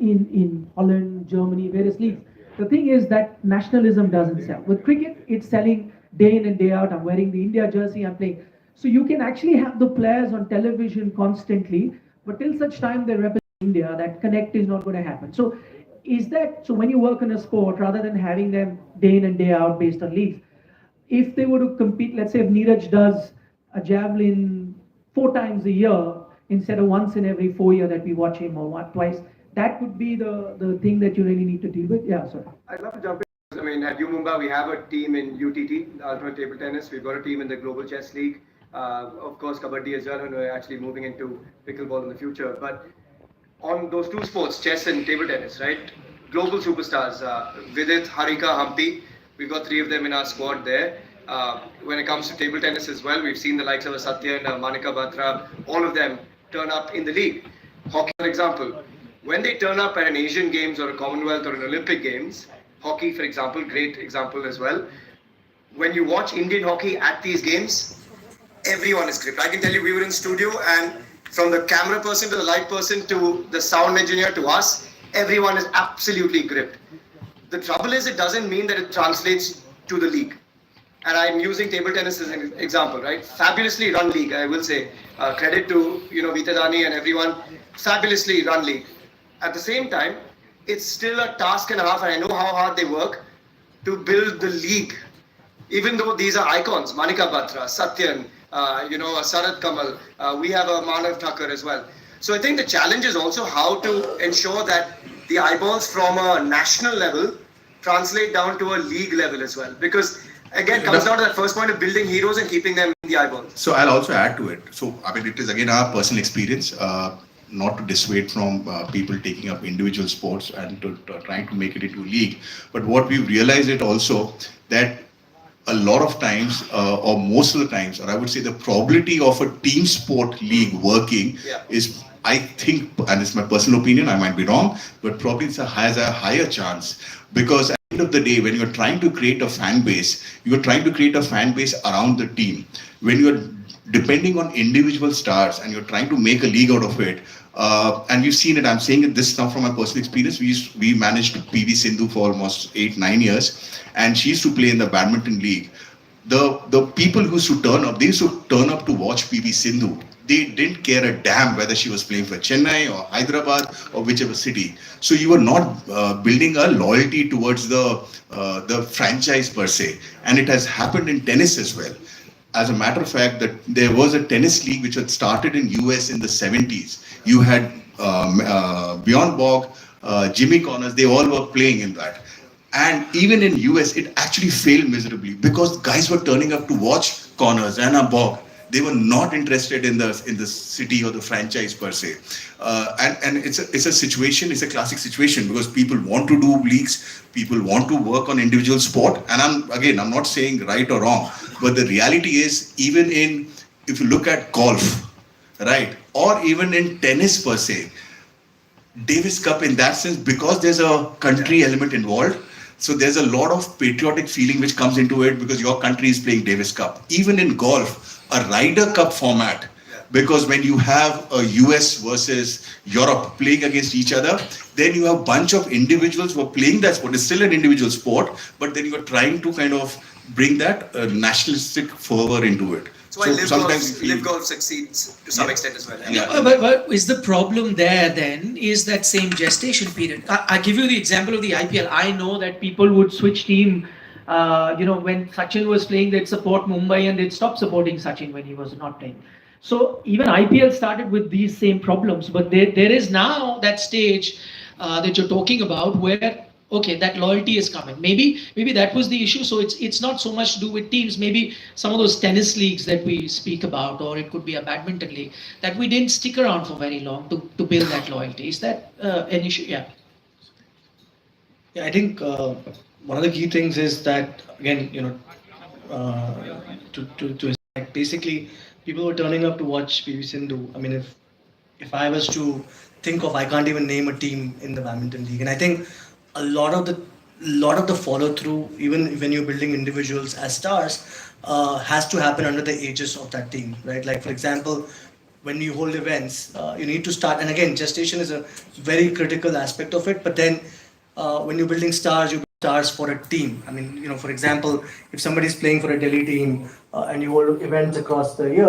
in Holland, Germany, various leagues. The thing is that nationalism doesn't sell. With cricket, it's selling day in and day out. I'm wearing the India jersey, I'm playing. So you can actually have the players on television constantly, but till such time they represent India, that connect is not going to happen. So is that so when you work in a sport, rather than having them day in and day out based on leagues, if they were to compete, let's say if Neeraj does a javelin 4 times a year instead of once in every 4 year that we watch him or twice, that would be the thing that you really need to deal with. Yeah, sorry. I'd love to jump in. I mean, at U Mumbai, we have a team in UTT, Ultimate Table Tennis. We've got a team in the Global Chess League. Of course, Kabaddi as well, and we're actually moving into pickleball in the future. But on those two sports, chess and table tennis, right? Global superstars, Vidit, Harika, Hampi. We've got three of them in our squad there. When it comes to table tennis as well, we've seen the likes of Satyan, Manika Batra, all of them turn up in the league. Hockey, for example, when they turn up at an Asian Games or a Commonwealth or an Olympic Games, hockey, for example, great example as well. When you watch Indian hockey at these games, everyone is gripped. I can tell you, we were in studio, and from the camera person to the light person to the sound engineer to us, everyone is absolutely gripped. The trouble is, it doesn't mean that it translates to the league. And I'm using table tennis as an example, right? Fabulously run league, I will say. Credit to Vitadani and everyone. Fabulously run league. At the same time, it's still a task and a half, and I know how hard they work to build the league. Even though these are icons, Manika Batra, Satyan, Sarat Kamal, we have a Manav Thakur as well. So I think the challenge is also how to ensure that the eyeballs from a national level translate down to a league level as well. Because again, comes down to that first point of building heroes and keeping them in the eyeballs. So I'll also add to it. So I mean, it is again our personal experience, not to dissuade from people taking up individual sports and to trying to make it into league. But what we've realized it also that a lot of times, or most of the times, or I would say the probability of a team sport league working is, I think, and it's my personal opinion, I might be wrong, but probably has a higher chance, because at the end of the day, when you're trying to create a fan base, you're trying to create a fan base around the team. When you're depending on individual stars and you're trying to make a league out of it, and we've seen it, I'm saying this now from my personal experience, we managed PV Sindhu for almost 8-9 years, and she used to play in the badminton league. The people who used to turn up, they used to turn up to watch PV Sindhu. They didn't care a damn whether she was playing for Chennai or Hyderabad or whichever city. So you were not building a loyalty towards the franchise per se, and it has happened in tennis as well. As a matter of fact, that there was a tennis league which had started in US in the 70s. You had Bjorn Borg, Jimmy Connors, they all were playing in that. And even in US, it actually failed miserably because guys were turning up to watch Connors and Borg. They were not interested in the city or the franchise per se. And it's a situation, it's a classic situation because people want to do leagues, people want to work on individual sport. And I'm not saying right or wrong, but the reality is even if you look at golf, right, or even in tennis per se, Davis Cup in that sense, because there's a country element involved, so there's a lot of patriotic feeling which comes into it because your country is playing Davis Cup. Even in golf, a Ryder Cup format, because when you have a US versus Europe playing against each other, then you have a bunch of individuals who are playing that sport. It's still an individual sport, but then you are trying to kind of bring that nationalistic fervor into it. So live golf succeeds to some extent as well. Yeah. But is the problem there then is that same gestation period? I give you the example of the IPL. I know that People would switch team. When Sachin was playing, they'd support Mumbai and they'd stop supporting Sachin when he was not playing. So even IPL started with these same problems, but there is now that stage that you're talking about where, okay, that loyalty is coming. Maybe that was the issue. So it's not so much to do with teams. Maybe some of those tennis leagues that we speak about, or it could be a badminton league, that we didn't stick around for very long to build that loyalty. Is that an issue? Yeah. Yeah, I think one of the key things is that, again, basically people were turning up to watch PV Sindhu. I mean, if I was to think of, I can't even name a team in the badminton league, and I think a lot of the follow through, even when you're building individuals as stars, has to happen under the aegis of that team, right? Like, for example, when you hold events, you need to start. And again, gestation is a very critical aspect of it. But then, when you're building stars, you build stars for a team. I mean, for example, if somebody's playing for a Delhi team and you hold events across the year.